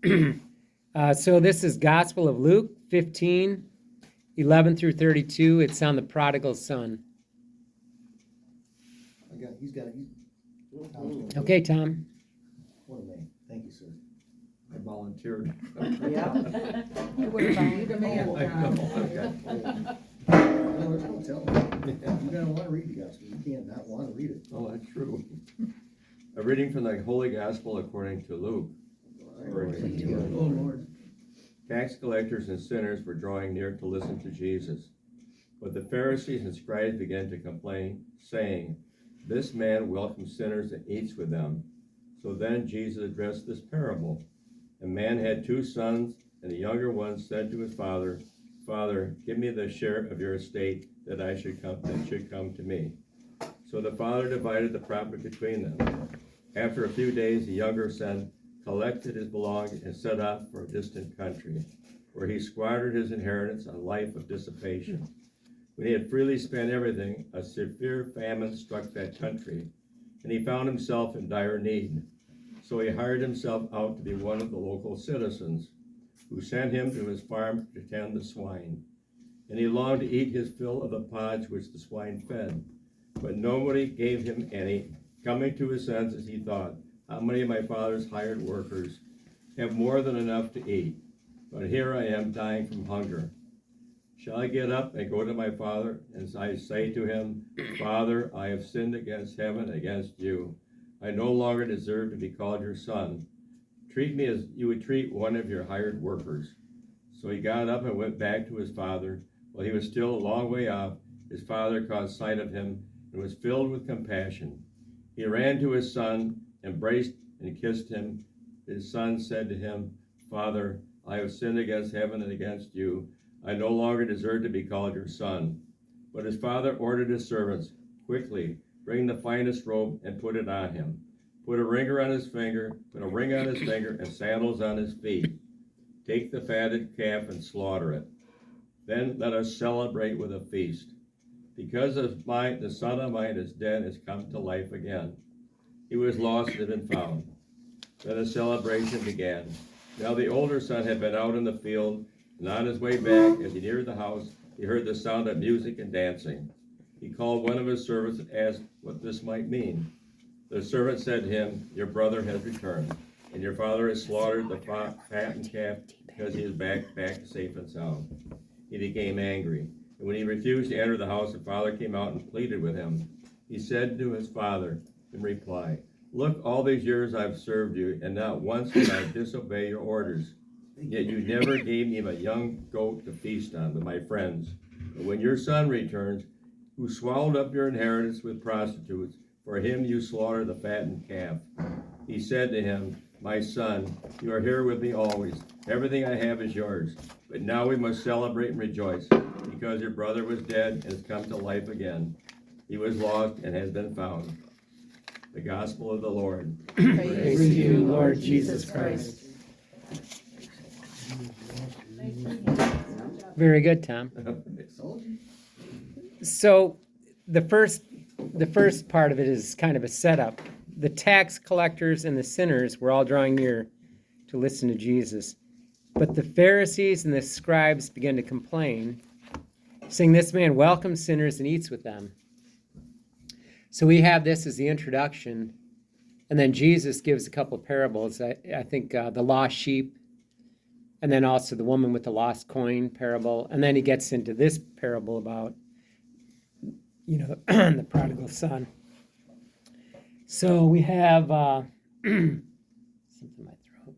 So this is Gospel of Luke 15, 11 through 32. It's on the prodigal son. Okay, Tom. What a man. Thank you, sir. I volunteered. Yeah. You would have found the man, Oh, I know. Tom. No, don't tell me. You're gonna wanna read the gospel. You can't not wanna read it. Oh, that's true. A reading from the Holy Gospel according to Luke. Oh, Lord. Tax collectors and sinners were drawing near to listen to Jesus. But the Pharisees and scribes began to complain, saying, "This man welcomes sinners and eats with them." So then Jesus addressed this parable. A man had 2 sons, and the younger one said to his father, "Father, give me the share of your estate that should come to me." So the father divided the property between them. After a few days, the younger son collected his belongings and set off for a distant country, where he squandered his inheritance on a life of dissipation. When he had freely spent everything, a severe famine struck that country, and he found himself in dire need. So he hired himself out to be one of the local citizens, who sent him to his farm to tend the swine. And he longed to eat his fill of the pods which the swine fed, but nobody gave him any. Coming to his senses, he thought, "How many of my father's hired workers have more than enough to eat? But here I am dying from hunger. Shall I get up and go to my father, and I say to him, 'Father, I have sinned against heaven and against you. I no longer deserve to be called your son. Treat me as you would treat one of your hired workers.' So he got up and went back to his father. While he was still a long way off, his father caught sight of him and was filled with compassion. He ran to his son, embraced and kissed him. His son said to him, 'Father, I have sinned against heaven and against you. I no longer deserve to be called your son.' But his father ordered his servants, 'Quickly, bring the finest robe and put it on him. Put a ring on his finger, and sandals on his feet. Take the fatted calf and slaughter it. Then let us celebrate with a feast. Because the son of mine is dead, has come to life again. He was lost and had been found.' Then the celebration began. Now the older son had been out in the field, and on his way back, as he neared the house, he heard the sound of music and dancing. He called one of his servants and asked what this might mean. The servant said to him, 'Your brother has returned, and your father has slaughtered the fattened calf because he is back safe and sound.' He became angry, and when he refused to enter the house, the father came out and pleaded with him. He said to his father in reply, 'Look, all these years I've served you, and not once did I disobey your orders. Yet you never gave me a young goat to feast on with my friends. But when your son returns, who swallowed up your inheritance with prostitutes, for him you slaughter the fattened calf.' He said to him, 'My son, you are here with me always. Everything I have is yours. But now we must celebrate and rejoice, because your brother was dead and has come to life again. He was lost and has been found.'" The Gospel of the Lord. Praise to you, Lord Jesus Christ. Very good, Tom. So the first part of it is kind of a setup. The tax collectors and the sinners were all drawing near to listen to Jesus. But the Pharisees and the scribes began to complain, saying, "This man welcomes sinners and eats with them." So we have this as the introduction, and then Jesus gives a couple of parables. I think the lost sheep, and then also the woman with the lost coin parable, and then he gets into this parable about, the prodigal son. So we have something in my throat.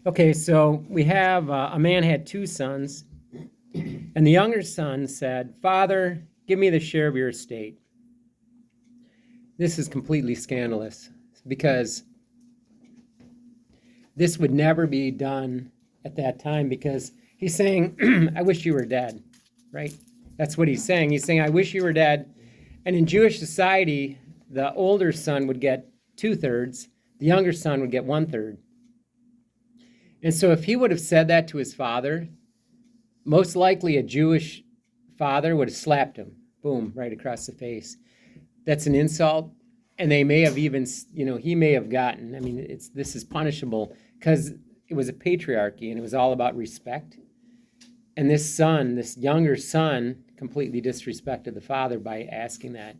Okay, so we have a man had 2 sons, and the younger son said, "Father, give me the share of your estate." This is completely scandalous, because this would never be done at that time, because he's saying, "I wish you were dead," right? That's what he's saying. He's saying, "I wish you were dead." And in Jewish society, the older son would get 2/3, the younger son would get 1/3. And so if he would have said that to his father, most likely a Jewish father would have slapped him, boom, right across the face. that's an insult. And they may have even, he may have gotten, I mean, this is punishable because it was a patriarchy and it was all about respect. And this younger son, completely disrespected the father by asking that.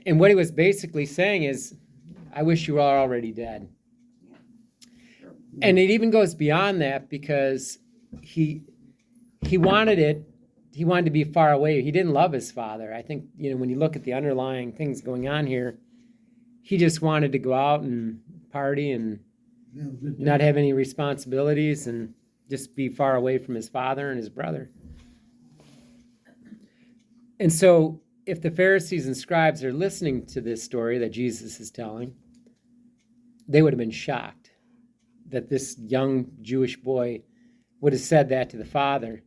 And what he was basically saying is, I wish you were already dead. And it even goes beyond that because he wanted to be far away. He didn't love his father. I think, when you look at the underlying things going on here, he just wanted to go out and party and not have any responsibilities and just be far away from his father and his brother. And so if the Pharisees and scribes are listening to this story that Jesus is telling, they would have been shocked that this young Jewish boy would have said that to the father.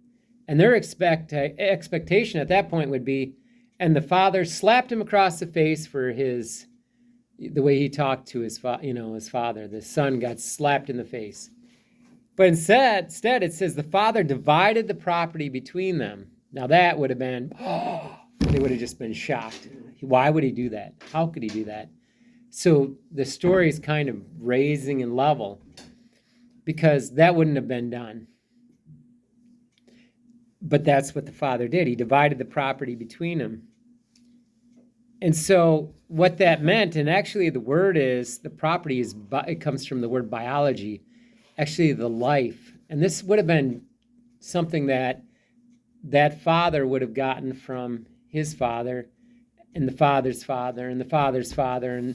And their expectation at that point would be, and the father slapped him across the face for the way he talked to his father. The son got slapped in the face. But instead it says the father divided the property between them. Now that would have been, they would have just been shocked. Why would he do that? How could he do that? So the story is kind of raising and level because that wouldn't have been done. But that's what the father did. He divided the property between them. And so what that meant, and actually the word is, the property is, it comes from the word biology, actually the life. And this would have been something that father would have gotten from his father and the father's father and the father's father.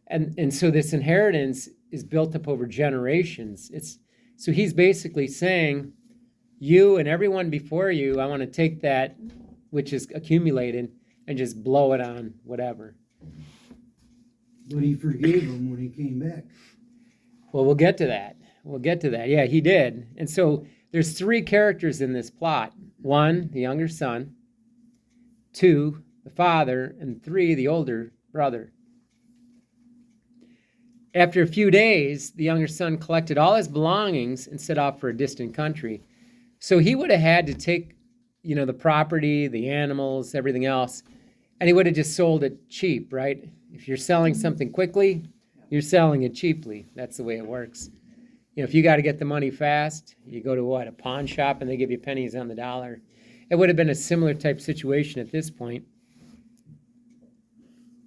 And so this inheritance is built up over generations. So he's basically saying, you and everyone before you, I want to take that which is accumulated and just blow it on whatever. But he forgave him when he came back. Well, we'll get to that. Yeah, he did. And so there's 3 characters in this plot. 1, the younger son. 2, the father. And 3, the older brother. After a few days, the younger son collected all his belongings and set off for a distant country. So he would have had to take, the property, the animals, everything else, and he would have just sold it cheap, right? If you're selling something quickly, you're selling it cheaply. That's the way it works. If you got to get the money fast, you go to a pawn shop and they give you pennies on the dollar. It would have been a similar type situation at this point.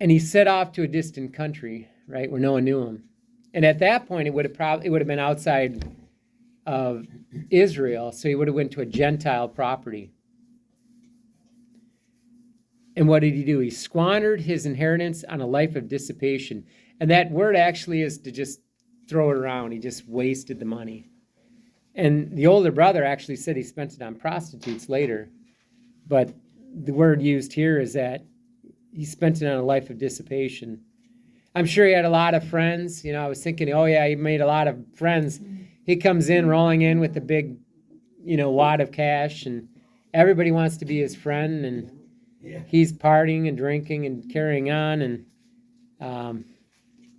And he set off to a distant country, right, where no one knew him. And at that point, it would have been outside of Israel, so he would have went to a Gentile property. And what did he do? He squandered his inheritance on a life of dissipation. And that word actually is to just throw it around. He just wasted the money. And the older brother actually said he spent it on prostitutes later. But the word used here is that he spent it on a life of dissipation. I'm sure he had a lot of friends. I was thinking, oh yeah, he made a lot of friends. He comes in, rolling in with a big, wad of cash, and everybody wants to be his friend, and he's partying and drinking and carrying on, and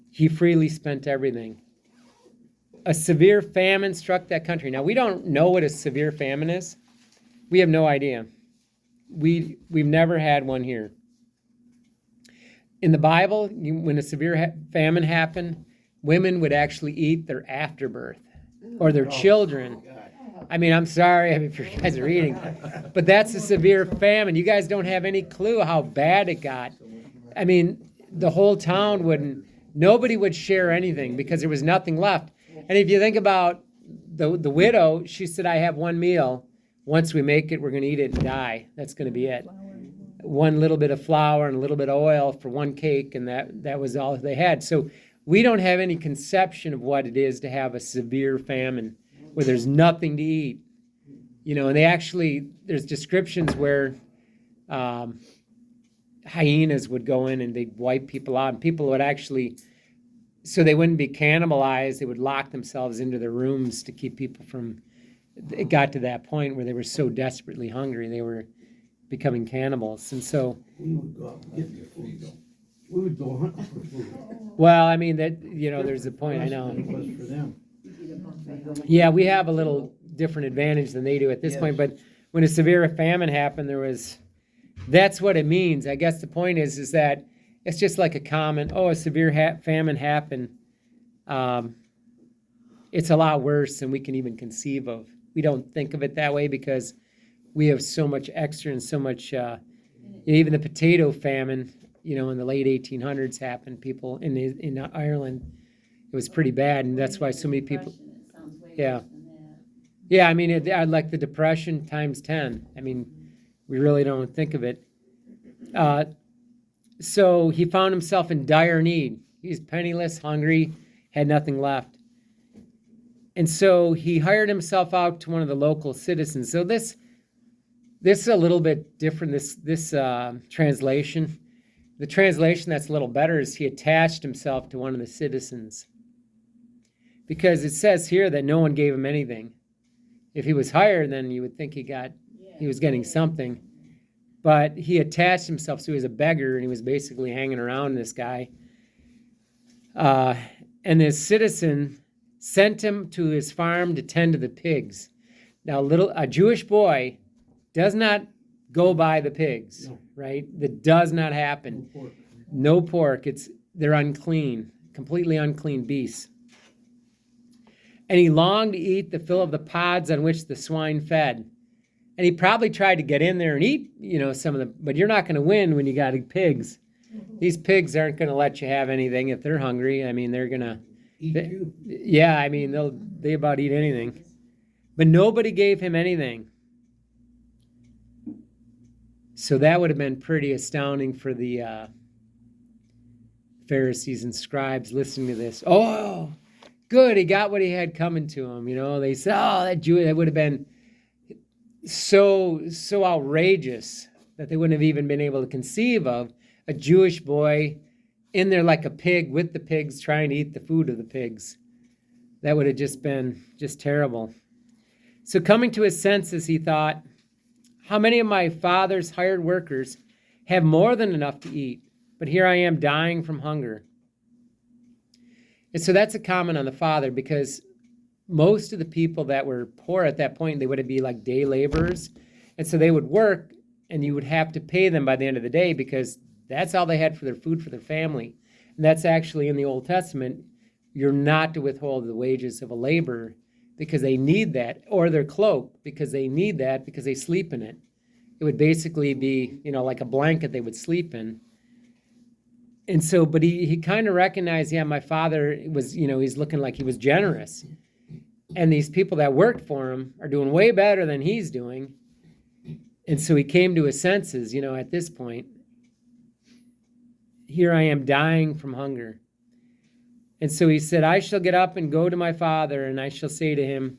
he freely spent everything. A severe famine struck that country. Now, we don't know what a severe famine is. We have no idea. We've never had one here. In the Bible, when a severe famine happened, women would actually eat their afterbirth or their children. I mean, I'm sorry if you guys are reading, but that's a severe famine. You guys don't have any clue how bad it got. I mean, the whole town nobody would share anything because there was nothing left. And if you think about the widow, she said, I have one meal. Once we make it, we're going to eat it and die. That's going to be it. One little bit of flour and a little bit of oil for one cake, and that was all they had. So we don't have any conception of what it is to have a severe famine where there's nothing to eat. And there's descriptions where hyenas would go in and they'd wipe people out, and people would actually, so they wouldn't be cannibalized, they would lock themselves into their rooms to keep people from, it got to that point where they were so desperately hungry, they were becoming cannibals. And so We would go out and get their food. We would go hunting for food. well, I mean, that, there's a point, I know. It was for them. Yeah, we have a little different advantage than they do at this point, but when a severe famine happened, that's what it means. I guess the point is that it's just like a comment, oh, a severe famine happened. It's a lot worse than we can even conceive of. We don't think of it that way because we have so much extra and so much, even the potato famine, in the late 1800s happened. People in Ireland, it was pretty bad, and that's why so many people. Yeah. Yeah, I mean, I'd like the Depression times 10. I mean, we really don't think of it. So he found himself in dire need. He's penniless, hungry, had nothing left. And so he hired himself out to one of the local citizens. So this is a little bit different, this translation. The translation that's a little better is he attached himself to one of the citizens. Because it says here that no one gave him anything. If he was hired, then you would think he was getting something. But he attached himself, so he was a beggar, and he was basically hanging around this guy. And this citizen sent him to his farm to tend to the pigs. Now, a Jewish boy does not go by the pigs, No. right? That does not happen. No pork. No pork. They're unclean, completely unclean beasts. And he longed to eat the fill of the pods on which the swine fed. And he probably tried to get in there and eat, some of them, but you're not going to win when you got pigs. These pigs aren't going to let you have anything if they're hungry. I mean, they're going to, Eat you. yeah, I mean, they about eat anything. But nobody gave him anything. So that would have been pretty astounding for the Pharisees and scribes listening to this. Oh, good, he got what he had coming to him. They said, oh, that would have been so outrageous that they wouldn't have even been able to conceive of a Jewish boy in there like a pig with the pigs trying to eat the food of the pigs. That would have just been terrible. So coming to his senses, he thought, how many of my father's hired workers have more than enough to eat, but here I am dying from hunger? And so that's a comment on the father, because most of the people that were poor at that point, they would be like day laborers. And so they would work, and you would have to pay them by the end of the day because that's all they had for their food for their family. And that's actually in the Old Testament. You're not to withhold the wages of a laborer because they need that, or their cloak because they need that because they sleep in it. It would basically be, like a blanket they would sleep in. And so, but he kind of recognized, my father was, he's looking like he was generous. And these people that worked for him are doing way better than he's doing. And so he came to his senses, at this point. Here I am dying from hunger. And so he said, I shall get up and go to my father, and I shall say to him,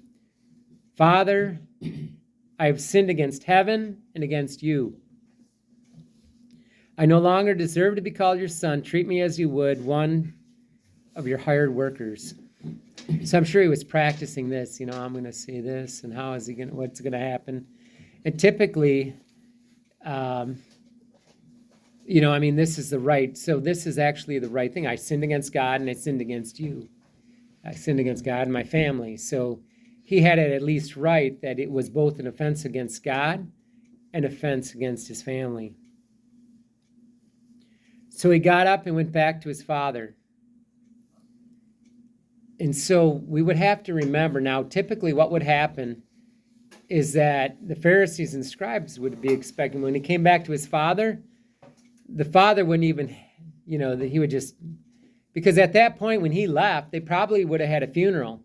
Father, I have sinned against heaven and against you. I no longer deserve to be called your son. Treat me as you would one of your hired workers. So I'm sure he was practicing this, I'm going to say this, and what's going to happen. And typically, this is the right. So this is actually the right thing. I sinned against God and I sinned against you. I sinned against God and my family. So he had it at least right that it was both an offense against God and offense against his family. So he got up and went back to his father. And so we would have to remember now, typically what would happen is that the Pharisees and scribes would be expecting when he came back to his father, the father wouldn't even, that he would just, because at that point when he left, they probably would have had a funeral.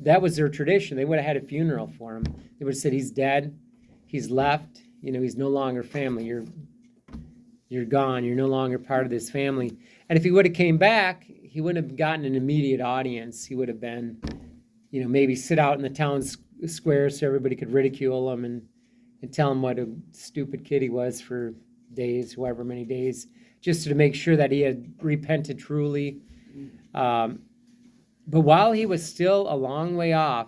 That was their tradition. They would have had a funeral for him. They would have said, he's dead, he's left, he's no longer family. You're gone. You're no longer part of this family. And if he would have came back, he wouldn't have gotten an immediate audience. He would have been, maybe sit out in the town square so everybody could ridicule him and tell him what a stupid kid he was for days, however many days, just to make sure that he had repented truly. But while he was still a long way off,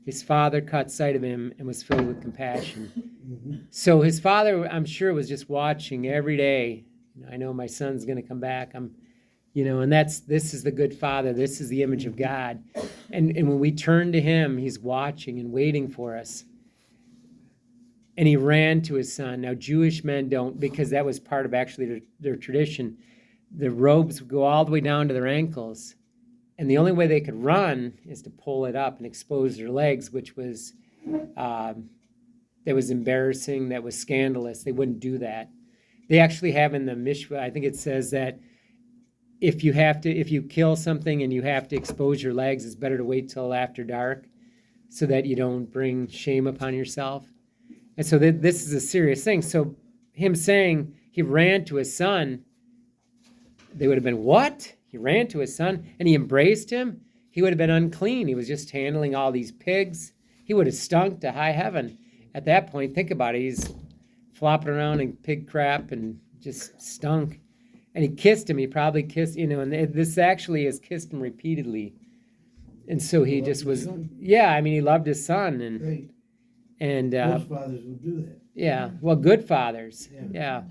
his father caught sight of him and was filled with compassion. Mm-hmm. So his father, I'm sure, was just watching every day. I know my son's going to come back. And this is the good father. This is the image of God. And when we turn to him, he's watching and waiting for us. and he ran to his son. Now, Jewish men don't, because that was part of actually their tradition. The robes would go all the way down to their ankles, and the only way they could run is to pull it up and expose their legs, which was that was embarrassing, that was scandalous. They wouldn't do that. They actually have in the Mishpah, I think it says that if you kill something and you have to expose your legs, it's better to wait till after dark so that you don't bring shame upon yourself. And so this is a serious thing. So him saying he ran to his son, they would have been, what? He ran to his son and he embraced him? He would have been unclean. He was just handling all these pigs. He would have stunk to high heaven. At that point, think about it. He's flopping around in pig crap and just stunk. And he kissed him. He probably kissed, and this actually has kissed him repeatedly. And so he just was, he loved his son. And Great. And Most fathers would do that. yeah, well, good fathers. Yeah.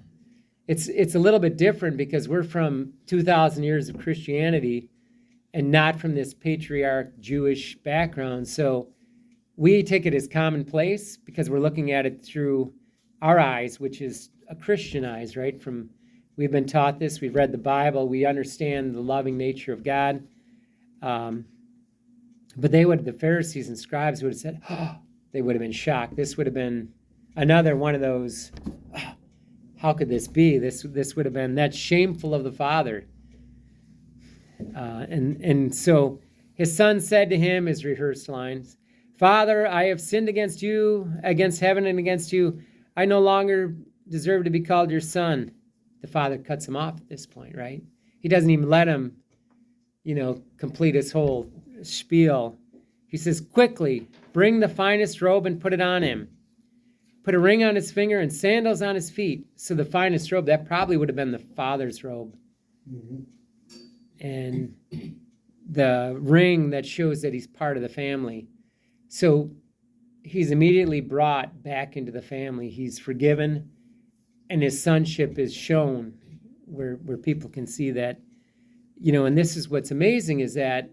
It's a little bit different because we're from 2,000 years of Christianity and not from this patriarch Jewish background. So we take it as commonplace because we're looking at it through our eyes, which is a Christian eyes, right? We've been taught this, we've read the Bible, we understand the loving nature of God. But the Pharisees and scribes would have said, oh, they would have been shocked. This would have been another one of those, oh, how could this be? This would have been, that's shameful of the father. And so his son said to him, his rehearsed lines, Father, I have sinned against you, against heaven and against you. I no longer deserve to be called your son. The father cuts him off at this point, right? He doesn't even let him, complete his whole spiel. He says, quickly, bring the finest robe and put it on him. Put a ring on his finger and sandals on his feet. So the finest robe, that probably would have been the father's robe. Mm-hmm. And the ring that shows that he's part of the family. So he's immediately brought back into the family. He's forgiven, and his sonship is shown where people can see that, and this is what's amazing is that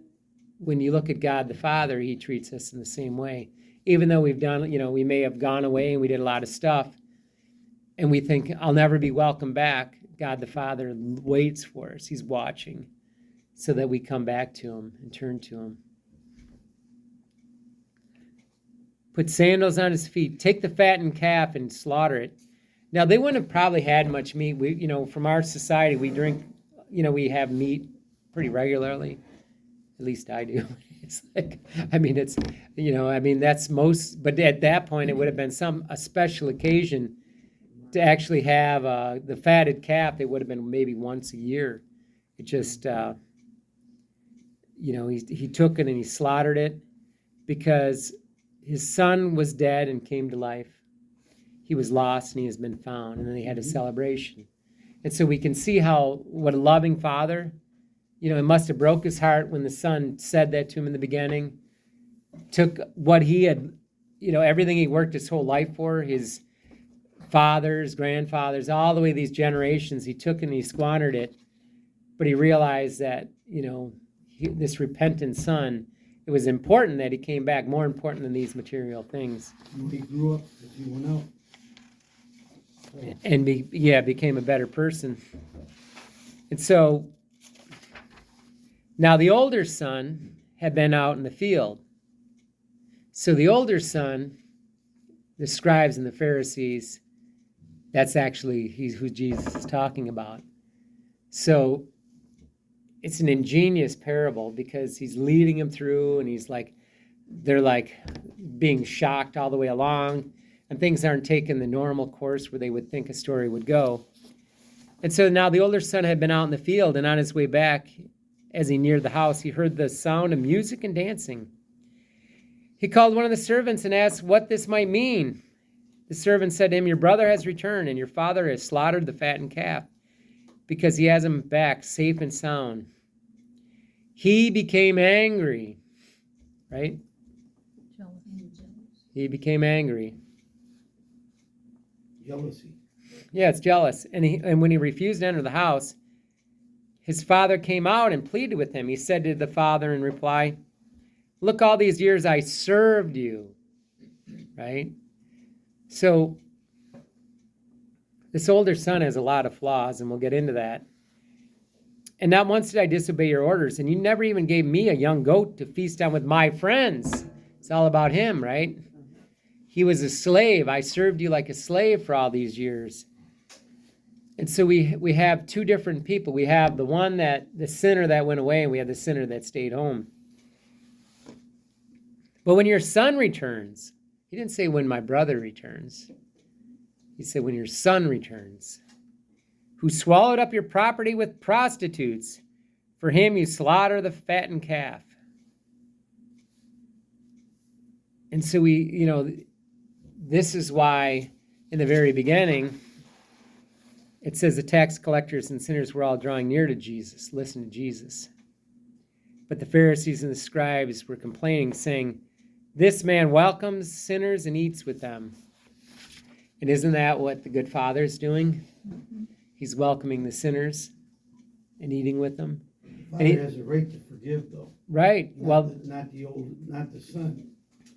when you look at God the Father, he treats us in the same way. Even though we've done, we may have gone away and we did a lot of stuff, and we think, I'll never be welcome back. God the Father waits for us. He's watching so that we come back to him and turn to him. Put sandals on his feet. Take the fattened calf and slaughter it. Now, they wouldn't have probably had much meat. We, from our society, we drink, we have meat pretty regularly. At least I do. It's like, that's most, but at that point, it would have been a special occasion to actually have the fatted calf. It would have been maybe once a year. It just, he took it and he slaughtered it because his son was dead and came to life. He was lost and he has been found. And then they had a celebration. And so we can see what a loving father, it must have broke his heart when the son said that to him in the beginning. Took what he had, everything he worked his whole life for, his fathers, grandfathers, all the way these generations, he took and he squandered it. But he realized that, this repentant son, it was important that he came back, more important than these material things. He grew up as he went out. And became a better person. And so now the older son had been out in the field. So the older son, the scribes and the Pharisees, that's actually who Jesus is talking about. So it's an ingenious parable because he's leading them through and they're like being shocked all the way along and things aren't taking the normal course where they would think a story would go. And so now the older son had been out in the field, and on his way back, as he neared the house, he heard the sound of music and dancing. He called one of the servants and asked what this might mean. The servant said to him, your brother has returned, and your father has slaughtered the fattened calf, because he has him back safe and sound. He became angry, right? He became angry. Jealousy. Yeah, it's jealous. And when he refused to enter the house, his father came out and pleaded with him. He said to the father in reply, look, all these years I served you, right? So This older son has a lot of flaws, and we'll get into that. And not once did I disobey your orders, and you never even gave me a young goat to feast on with my friends. It's all about him, right? He was a slave. I served you like a slave for all these years. And so we have two different people. We have the sinner that went away, and we have the sinner that stayed home. But when your son returns, he didn't say when my brother returns. He said when your son returns, who swallowed up your property with prostitutes, for him you slaughter the fattened calf. And so this is why in the very beginning, it says the tax collectors and sinners were all drawing near to Jesus, listen to Jesus. But the Pharisees and the scribes were complaining, saying, this man welcomes sinners and eats with them. And isn't that what the good Father is doing? He's welcoming the sinners and eating with them. Father has a right to forgive, though. Right. Not the son.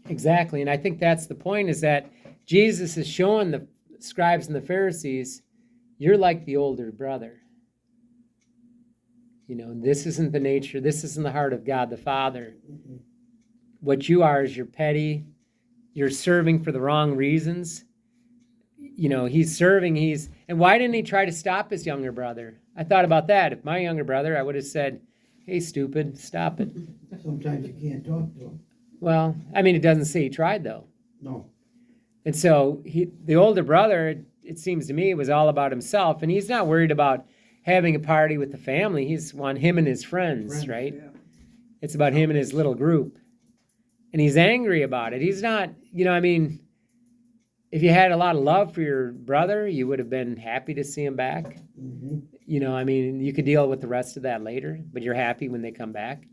Exactly. And I think that's the point, is that Jesus is showing the scribes and the Pharisees, you're like the older brother. This isn't the nature, this isn't the heart of God the Father. Mm-hmm. What you are is you're petty, you're serving for the wrong reasons. He's serving, and why didn't he try to stop his younger brother? I thought about that. If my younger brother, I would have said, hey, stupid, stop it. Sometimes you can't talk to him. Well, it doesn't say he tried, though. No. And so the older brother, it seems to me, was all about himself, and he's not worried about having a party with the family. He's on him and his friends, right? Yeah. It's about him and his little group. And he's angry about it. He's not, if you had a lot of love for your brother, you would have been happy to see him back. Mm-hmm. You could deal with the rest of that later, but you're happy when they come back.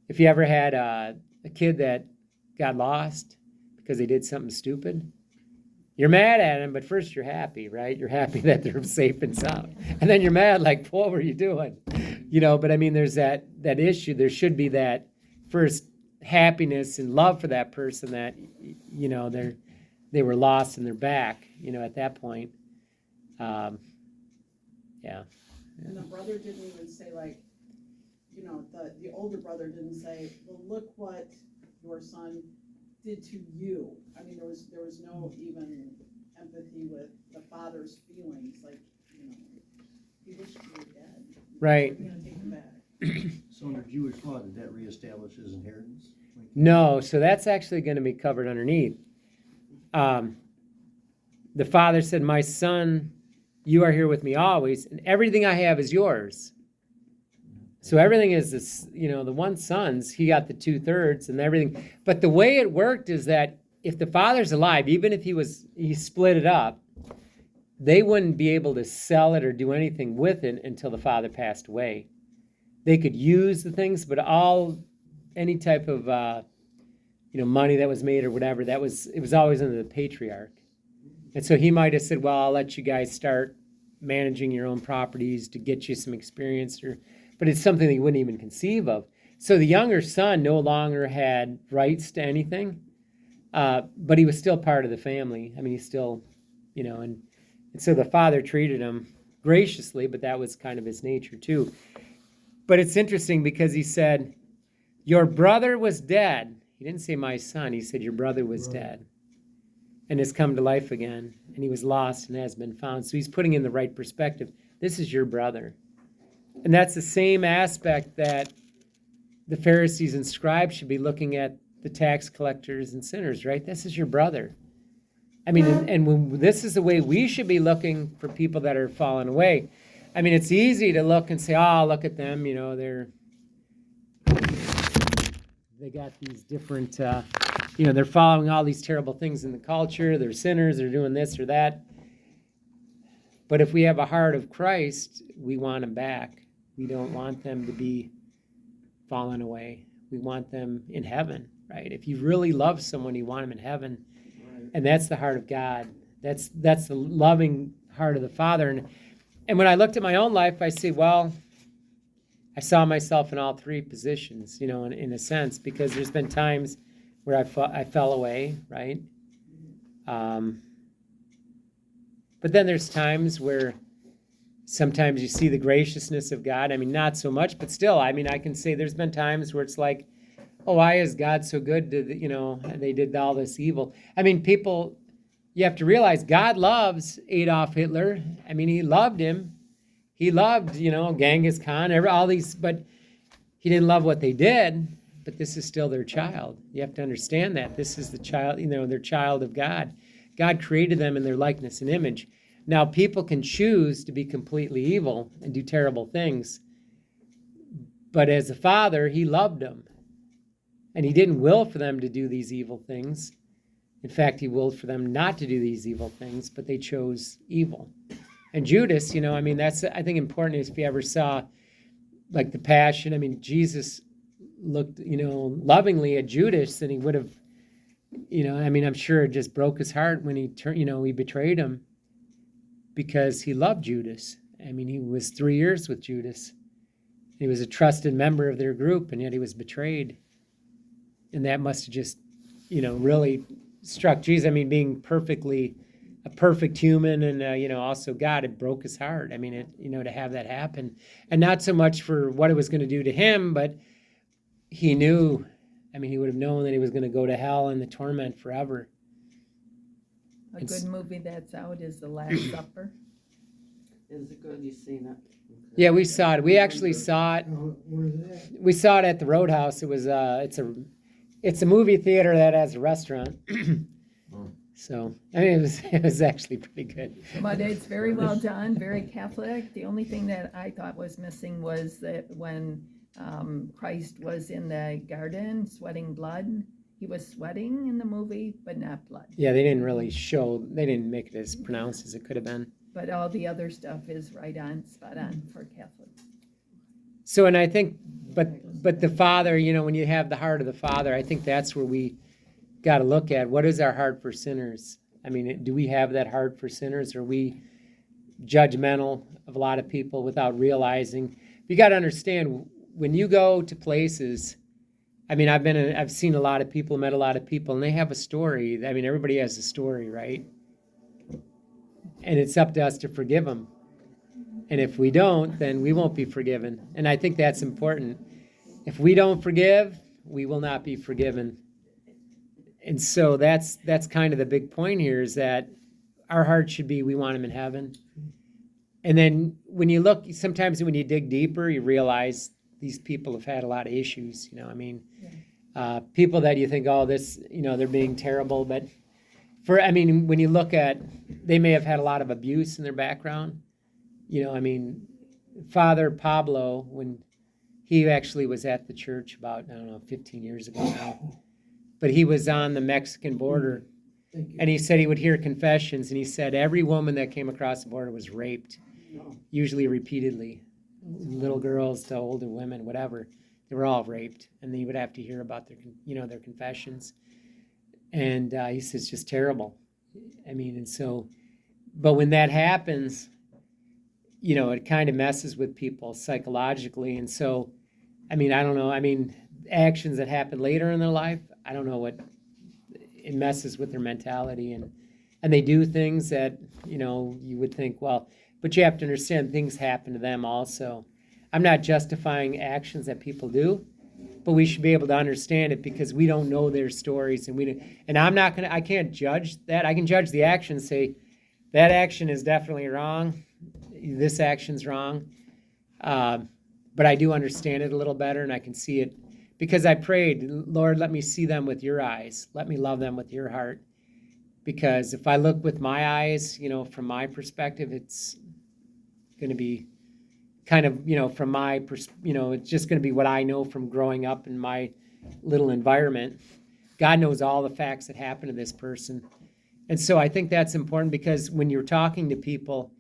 If you ever had a kid that got lost because they did something stupid, you're mad at him, but first you're happy, right? You're happy that they're safe and sound. And then you're mad, like, what were you doing? But there's that issue. There should be that first happiness and love for that person that, they were lost and they're back, at that point. Yeah. And the brother didn't even say, like, the older brother didn't say, well, look what your son did to you. There was no even empathy with the father's feelings. Like, he wished you were dead. Right. We're gonna take him back. So under Jewish law, did that reestablish his inheritance? No, so that's actually going to be covered underneath. The father said, my son, you are here with me always, and everything I have is yours. So everything is this, the one son's, he got the 2/3 and everything. But the way it worked is that if the father's alive, even if he split it up, they wouldn't be able to sell it or do anything with it until the father passed away. They could use the things, but any type of money that was made or whatever, it was always under the patriarch. And so he might have said, well, I'll let you guys start managing your own properties to get you some experience, but it's something that you wouldn't even conceive of. So the younger son no longer had rights to anything, but he was still part of the family. He's still, and so the father treated him graciously, but that was kind of his nature too. But it's interesting because he said, your brother was dead. He didn't say my son. He said your brother was dead and has come to life again, and he was lost and has been found. So he's putting in the right perspective. This is your brother. And that's the same aspect that the Pharisees and scribes should be looking at the tax collectors and sinners, right? This is your brother. And this is the way we should be looking for people that are falling away. It's easy to look and say, oh, look at them, they got these different, they're following all these terrible things in the culture, they're sinners, they're doing this or that. But if we have a heart of Christ, we want them back. We don't want them to be fallen away. We want them in heaven, right? If you really love someone, you want them in heaven. Right. And that's the heart of God. That's the loving heart of the Father. And when I looked at my own life, I say, well, I saw myself in all three positions, in a sense, because there's been times where I fell away, right? But But then there's times where sometimes you see the graciousness of God. I mean, not so much, but still, I mean, I can say there's been times where it's like, oh, why is God so good to, they did all this evil. I mean, people, you have to realize God loves Adolf Hitler. I mean, he loved him. He loved, Genghis Khan, all these, but he didn't love what they did, but this is still their child. You have to understand that. This is the child, their child of God. God created them in their likeness and image. Now, people can choose to be completely evil and do terrible things, but as a father, he loved them. And he didn't will for them to do these evil things. In fact, he willed for them not to do these evil things, but they chose evil. And Judas, that's, I think, important is if you ever saw, like, the Passion. I mean, Jesus looked, lovingly at Judas, and he would have, I'm sure it just broke his heart when he he betrayed him, because he loved Judas. I mean, he was 3 years with Judas. He was a trusted member of their group, and yet he was betrayed. And that must have just, really struck Jesus. I mean, being a perfect human and, also God, it broke his heart. I mean, to have that happen. And not so much for what it was going to do to him, but he knew, he would have known that he was going to go to hell and the torment forever. A good movie that's out is The Last Supper. Is it good? You seen it? Yeah, we saw it. We actually saw it. Where's it at? We saw it at the Roadhouse. It was it's a movie theater that has a restaurant. So it was actually pretty good. But it's very well done, very Catholic. The only thing that I thought was missing was that when Christ was in the garden sweating blood, he was sweating in the movie, but not blood. Yeah, they didn't make it as pronounced as it could have been. But all the other stuff is right on, spot on for Catholics. So, and I think, but the Father, when you have the heart of the Father, I think that's where we got to look at, what is our heart for sinners? I mean, do we have that heart for sinners? Or are we judgmental of a lot of people without realizing? You got to understand, when you go to places, I mean, I've seen a lot of people, met a lot of people, and they have a story. I mean, everybody has a story, right? And it's up to us to forgive them. And if we don't, then we won't be forgiven. And I think that's important. If we don't forgive, we will not be forgiven. And so that's kind of the big point here, is that our heart should be, we want them in heaven. And then when you look, sometimes when you dig deeper, you realize these people have had a lot of issues. People that you think, oh, this, they're being terrible. But when you look at, they may have had a lot of abuse in their background. Father Pablo, when he actually was at the church about, 15 years ago now, but he was on the Mexican border, and he said he would hear confessions, and he said every woman that came across the border was raped, usually repeatedly, little girls to older women, whatever. They were all raped, and he would have to hear about their confessions. And he says it's just terrible. But when that happens, it kind of messes with people psychologically. And so, I don't know. Actions that happen later in their life, I don't know what, it messes with their mentality. And they do things that, you would think, well, but you have to understand things happen to them also. I'm not justifying actions that people do, but we should be able to understand it because we don't know their stories. And I can't judge that. I can judge the action, say, that action is definitely wrong. This action's wrong. But I do understand it a little better, and I can see it because I prayed, Lord, let me see them with your eyes. Let me love them with your heart. Because if I look with my eyes, from my perspective, it's going to be kind of, from my, it's just going to be what I know from growing up in my little environment. God knows all the facts that happen to this person. And so I think that's important because when you're talking to people,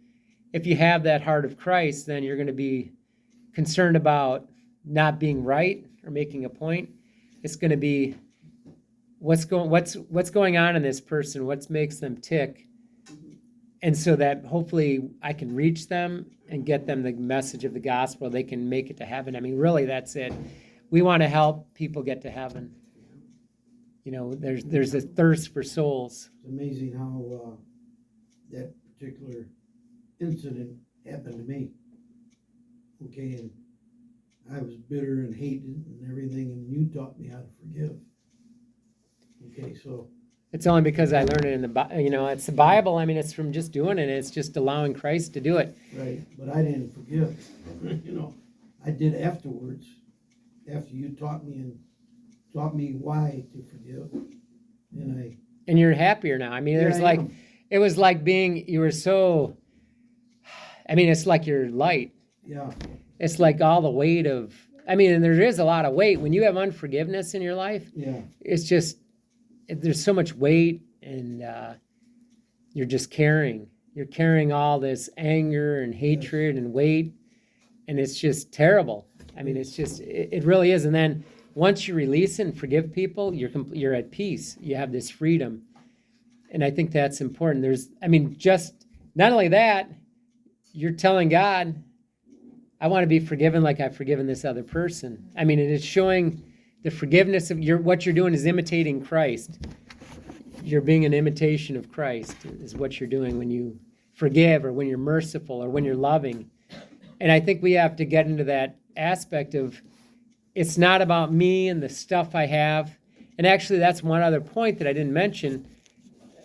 if you have that heart of Christ, then you're going to be concerned about not being right or making a point. It's going to be what's going on in this person, what makes them tick, and so that hopefully I can reach them and get them the message of the gospel. They can make it to heaven. Really, that's it. We want to help people get to heaven. There's a thirst for souls. It's amazing how that particular incident happened to me. Okay, and I was bitter and hated and everything, and you taught me how to forgive. Okay, so, It's only because I learned it in the it's the Bible. I mean, it's from just doing it. It's just allowing Christ to do it. right, but I didn't forgive, you know, I did afterwards, after you taught me why to forgive, and And you're happier now. I mean, there's Yeah, I like, am. it was like you were so, I mean, it's like you're light. yeah, It's like all the weight of, I mean, and there is a lot of weight. When you have unforgiveness in your life, yeah, it's just, there's so much weight, and you're just carrying. You're carrying all this anger and hatred and weight, and it's just terrible. I mean, it's just, it really is. And then once you release it and forgive people, you're at peace. You have this freedom, and I think that's important. Just not only that, you're telling God, I want to be forgiven like I've forgiven this other person. I mean, it is showing the forgiveness of what you're doing is imitating Christ. You're being an imitation of Christ is what you're doing when you forgive, or when you're merciful, or when you're loving. And I think we have to get into that aspect of, it's not about me and the stuff I have. And actually, that's one other point that I didn't mention.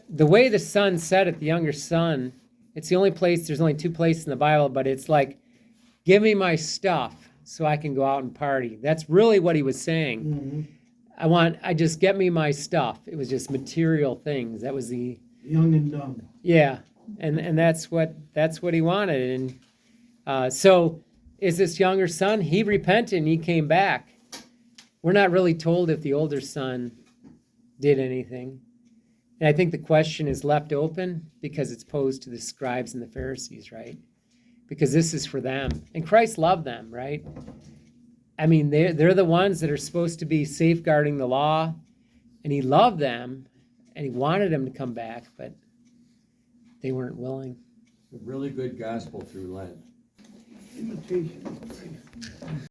The way the son said it, the younger son, it's the only place, there's only two places in the Bible, but it's like, give me my stuff so I can go out and party. That's really what he was saying. mhm, I just get me my stuff. It was just material things. That was the, young and dumb. yeah. And that's what he wanted. And so is this younger son, he repented and he came back. We're not really told if the older son did anything. And I think the question is left open because it's posed to the scribes and the Pharisees, right? Because this is for them. And Christ loved them, right? I mean, they're the ones that are supposed to be safeguarding the law, and he loved them, and he wanted them to come back, but they weren't willing. A really good gospel through Lent. Imitation of Christ.